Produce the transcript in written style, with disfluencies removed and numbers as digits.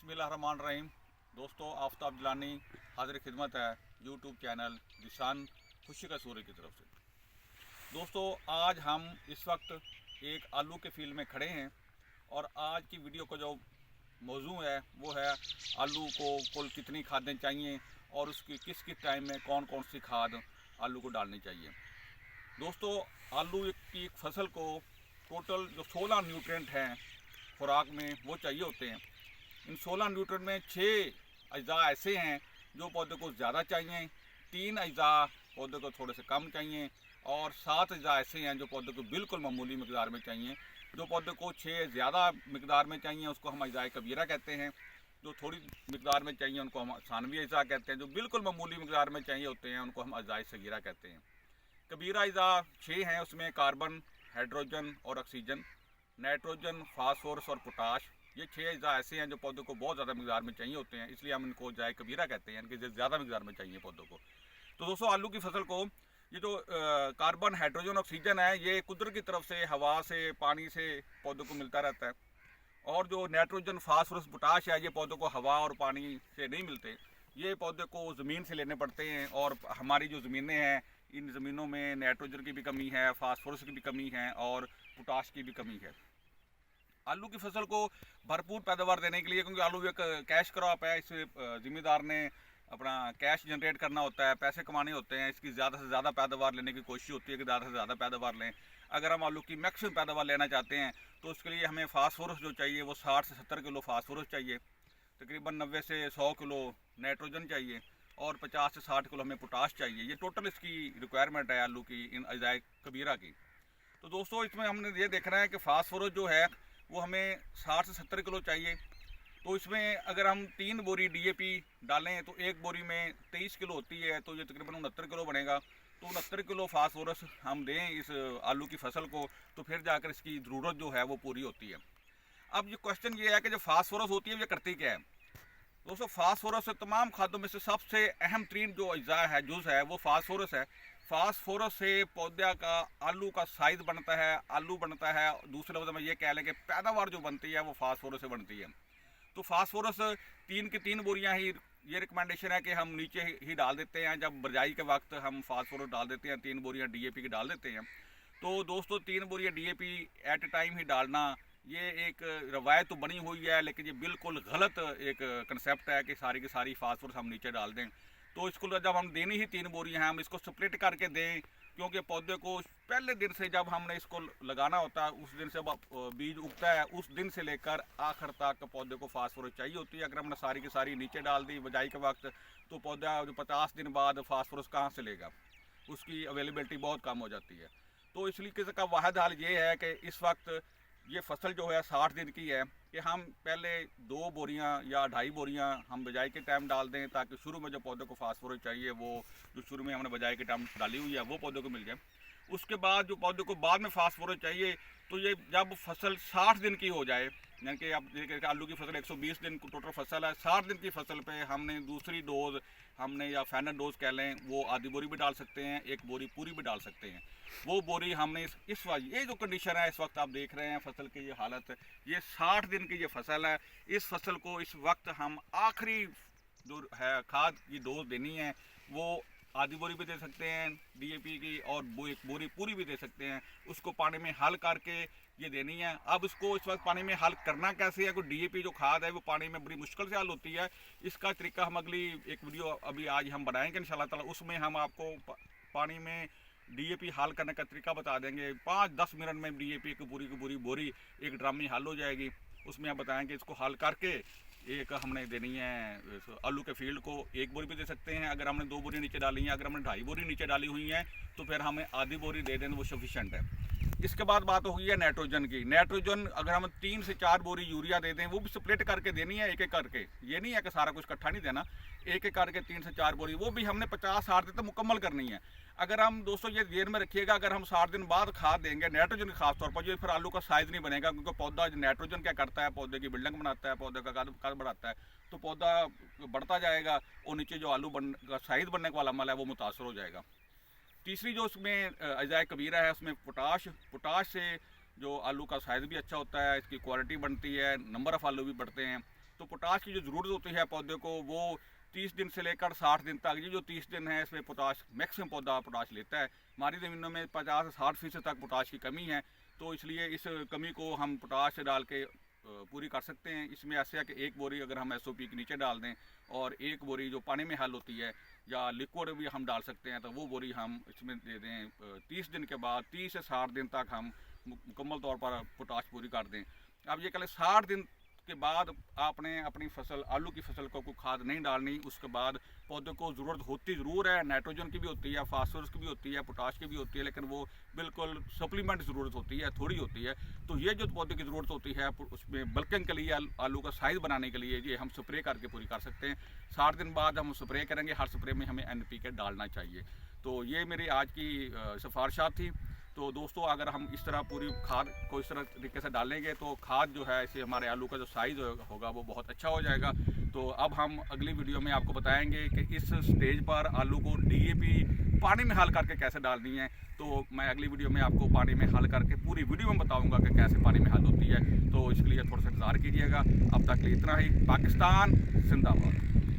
बिस्मिल्लाहिर्रहमानिर्रहीम। दोस्तों, आफ्ताब जिलानी हाजिर खिदमत है यूट्यूब चैनल निशान खुशी का सूर्य की तरफ से। दोस्तों, आज हम इस वक्त एक आलू के फील्ड में खड़े हैं और आज की वीडियो का जो मौजू है वो है आलू को कुल कितनी खादें चाहिए और उसकी किस किस टाइम में कौन कौन सी खाद आलू को डालनी चाहिए। दोस्तों, आलू की एक फसल को टोटल जो 16 न्यूट्रिएंट हैं खुराक में वो चाहिए होते हैं। इन 16 न्यूट्रिएंट में 6 अज्जा ऐसे हैं जो पौधे को ज़्यादा चाहिए, 3 अज्जा पौधे को थोड़े से कम चाहिए और 7 अज्जा ऐसे हैं जो पौधे को बिल्कुल मामूली मकदार में चाहिए। जो पौधे को 6 ज़्यादा मकदार में चाहिए उसको हम अज्जा कबीरा कहते हैं, जो थोड़ी मकदार में चाहिए उनको हम सानवी अज्जा कहते हैं, जो बिल्कुल मामूली मकदार में चाहिए होते हैं उनको हम अज्जा सगीरा कहते हैं। कबीरा अज्जा 6 हैं, उसमें कार्बन, हाइड्रोजन और ऑक्सीजन, नाइट्रोजन, फास्फोरस और पोटाश। ये 6 अज्जा ऐसे हैं जो पौधों को बहुत ज़्यादा मकदार में चाहिए होते हैं, इसलिए हम इनको अज्जा कबीरा कहते हैं, इनके ज़्यादा मकदार में चाहिए पौधों को। तो दोस्तों, आलू की फसल को ये जो कार्बन, हाइड्रोजन, ऑक्सीजन है ये कुदरत की तरफ से, हवा से, पानी से पौधों को मिलता रहता है। और जो नाइट्रोजन, फास्फोरस, पोटाश है ये पौधों को हवा और पानी से नहीं मिलते, ये पौधे को ज़मीन से लेने पड़ते हैं। और हमारी जो ज़मीनें हैं इन ज़मीनों में नाइट्रोजन की भी कमी है, फास्फोरस की भी कमी है और पोटाश की भी कमी है। आलू की फसल को भरपूर पैदावार देने के लिए, क्योंकि आलू एक कैश क्रॉप है, इस ज़िम्मेदार ने अपना कैश जनरेट करना होता है, पैसे कमाने होते हैं, इसकी ज़्यादा से ज़्यादा पैदावार लेने की कोशिश होती है कि ज़्यादा से ज़्यादा पैदावार लें। अगर हम आलू की मैक्सिमम पैदावार लेना चाहते हैं तो उसके लिए हमें फास्फोरस जो चाहिए वो 60 से 70 किलो फास्फोरस चाहिए, तकरीबन 90 से 100 किलो नाइट्रोजन चाहिए और 50 से 60 किलो हमें पोटाश चाहिए। ये टोटल इसकी रिक्वायरमेंट है आलू की इन अज़ाए कबीरा की। तो दोस्तों, इसमें हमने ये देखना है कि फास्फोरस जो है वो हमें 60 से 70 किलो चाहिए। तो इसमें अगर हम 3 बोरी DAP डालें तो एक बोरी में 23 किलो होती है, तो ये तकरीबन 69 किलो बनेगा। तो 69 किलो फास्फोरस हम दें इस आलू की फसल को तो फिर जाकर इसकी ज़रूरत जो है वो पूरी होती है। अब ये क्वेश्चन ये है कि जो फास्फोरस होती है ये करती क्या है। दोस्तों, फास्फोरस तमाम खादों में से सबसे अहम तरीन जो अज्जा है, जुज़ है, वो फास्फोरस है। फास्फोरस से पौधा का आलू का साइज बनता है, आलू बनता है। दूसरे लफ्ज़ में ये कह लें कि पैदावार जो बनती है वो फास्फोरस से बनती है। तो फास्फोरस 3 की 3 बोरियां ही ये रिकमेंडेशन है कि हम नीचे ही डाल देते हैं। जब बरजाई के वक्त हम फास्फोरस डाल देते हैं, 3 बोरियां DAP की डाल देते हैं। तो दोस्तों, 3 बोरियां DAP एट ए टाइम ही डालना ये एक रवायत तो बनी हुई है, लेकिन ये बिल्कुल गलत एक कंसेप्ट है कि सारी की सारी फास्फोरस हम नीचे डाल दें। तो इसको जब हम देनी ही 3 बोरियां हैं, हम इसको स्प्लिट करके दें, क्योंकि पौधे को पहले दिन से जब हमने इसको लगाना होता है उस दिन से बीज उगता है उस दिन से लेकर आखिर तक पौधे को फास्फोरस चाहिए होती है। अगर हमने सारी की सारी नीचे डाल दी बजाई के वक्त तो पौधा जो 50 दिन बाद फास्फोरस कहाँ से लेगा, उसकी अवेलेबिलिटी बहुत कम हो जाती है। तो इसलिए का वाहिद हाल ये है कि इस वक्त ये फसल जो है 60 दिन की है कि हम पहले 2 बोरियां या 2.5 बोरियां हम बजाई के टाइम डाल दें, ताकि शुरू में जो पौधे को फास्फोरस चाहिए वो जो शुरू में हमने बजाई के टाइम डाली हुई है वो पौधे को मिल जाए। उसके बाद जो पौधे को बाद में फास्फोरस चाहिए तो ये जब फसल 60 दिन की हो जाए, यानी कि आप देखिए आलू की फसल 120 दिन टोटल फसल है, 60 दिन की फसल पे हमने दूसरी डोज हमने या फाइनल डोज कह लें वो आधी बोरी भी डाल सकते हैं, एक बोरी पूरी भी डाल सकते हैं। वो बोरी हमने इस वक्त ये जो कंडीशन है इस वक्त आप देख रहे हैं फसल की ये हालत, ये 60 दिन की ये फसल है। इस फसल को इस वक्त हम आखिरी जो है खाद की डोज देनी है वो आधी बोरी भी दे सकते हैं DAP की और वो एक बोरी पूरी भी दे सकते हैं। उसको पानी में हल करके ये देनी है। अब इसको इस वक्त पानी में हल करना कैसे है, कोई DAP जो खाद है वो पानी में बड़ी मुश्किल से हल होती है। इसका तरीका हम अगली एक वीडियो अभी आज हम बनाएंगे इंशाल्लाह ताला, उसमें हम आपको पानी में DAP हल करने का तरीका बता देंगे। 5-10 मिनट में DAP की पूरी बोरी एक ड्रम में हल हो जाएगी। उसमें हम बताएंगे इसको हल करके एक हमने देनी है आलू के फील्ड को, एक बोरी भी दे सकते हैं अगर हमने 2 बोरी नीचे डाली हैं। अगर हमने 2.5 बोरी नीचे डाली हुई हैं तो फिर हमें आधी बोरी दे दें वो सफिशेंट है। इसके बाद बात हो गई है नाइट्रोजन की। नाइट्रोजन अगर हम 3 से 4 बोरी यूरिया दे दें, वो भी स्प्लिट करके देनी है एक एक करके, ये नहीं है कि सारा कुछ इकट्ठा नहीं देना, एक एक करके 3 से 4 बोरी, वो भी हमने 50-60 दिन तक मुकम्मल करनी है। अगर हम दोस्तों ये ध्यान में रखिएगा, अगर हम 60 दिन बाद खाद देंगे नाइट्रोजन की खास तौर पर, जो फिर आलू का साइज़ नहीं बनेगा, क्योंकि पौधा नाइट्रोजन क्या करता है, पौधे की बिल्डिंग बनाता है, पौधे का कद बढ़ाता है, तो पौधा बढ़ता जाएगा और नीचे जो आलू का साइज़ बनने का वाला अमल है वो मुतासर हो जाएगा। तीसरी जो उसमें अज़ाए कबीरा है उसमें पोटाश से जो आलू का साइज़ भी अच्छा होता है, इसकी क्वालिटी बनती है, नंबर ऑफ़ आलू भी बढ़ते हैं। तो पोटाश की जो ज़रूरत होती है पौधे को वो 30 दिन से लेकर 60 दिन तक, ये जो 30 दिन है इसमें पोटाश मैक्सिमम पौधा पोटाश लेता है। हमारी ज़मीनों में 50 से 60% तक पोटाश की कमी है, तो इसलिए इस कमी को हम पोटाश डाल के पूरी कर सकते हैं। इसमें ऐसे है कि एक बोरी अगर हम SOP के नीचे डाल दें और एक बोरी जो पानी में हल होती है या लिक्विड भी हम डाल सकते हैं, तो वो बोरी हम इसमें दे दें 30 दिन के बाद 30 से 60 दिन तक हम मुकम्मल तौर पर पोटाश पूरी कर दें। अब ये कल 60 दिन के बाद आपने अपनी फसल आलू की फसल को कोई खाद नहीं डालनी। उसके बाद पौधे को ज़रूरत होती ज़रूर है, नाइट्रोजन की भी होती है, फास्फोरस की भी होती है, पोटाश की भी होती है, लेकिन वो बिल्कुल सप्लीमेंट ज़रूरत होती है, थोड़ी होती है। तो ये जो पौधे की ज़रूरत होती है उसमें बल्किंग के लिए आलू का साइज़ बनाने के लिए ये हम स्प्रे करके पूरी कर सकते हैं। 60 दिन बाद हम स्प्रे करेंगे, हर स्प्रे में हमें NPK डालना चाहिए। तो ये मेरी आज की सिफारिशात थी। तो दोस्तों अगर हम इस तरह पूरी खाद को इस तरह तरीके से डालेंगे तो खाद जो है इससे हमारे आलू का जो साइज़ होगा वो बहुत अच्छा हो जाएगा। तो अब हम अगली वीडियो में आपको बताएंगे कि इस स्टेज पर आलू को DAP पानी में हल करके कैसे डालनी है। तो मैं अगली वीडियो में आपको पानी में हल करके पूरी वीडियो में बताऊंगा कि कैसे पानी में हल होती है। तो इसके लिए थोड़ा सा इंतज़ार कीजिएगा। अब तक के लिए इतना ही। पाकिस्तान जिंदाबाद।